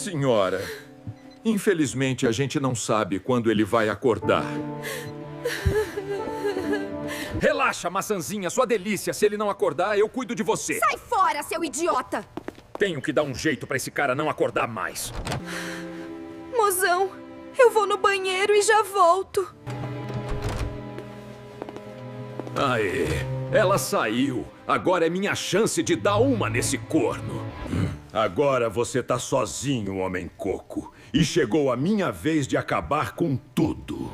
senhora. Infelizmente, a gente não sabe quando ele vai acordar. Relaxa, maçãzinha, sua delícia. Se ele não acordar, eu cuido de você. Sai fora, seu idiota! Tenho que dar um jeito pra esse cara não acordar mais. Mozão, eu vou no banheiro e já volto. Aê, ela saiu. Agora é minha chance de dar uma nesse corno. Agora você tá sozinho, Homem Coco. E chegou a minha vez de acabar com tudo.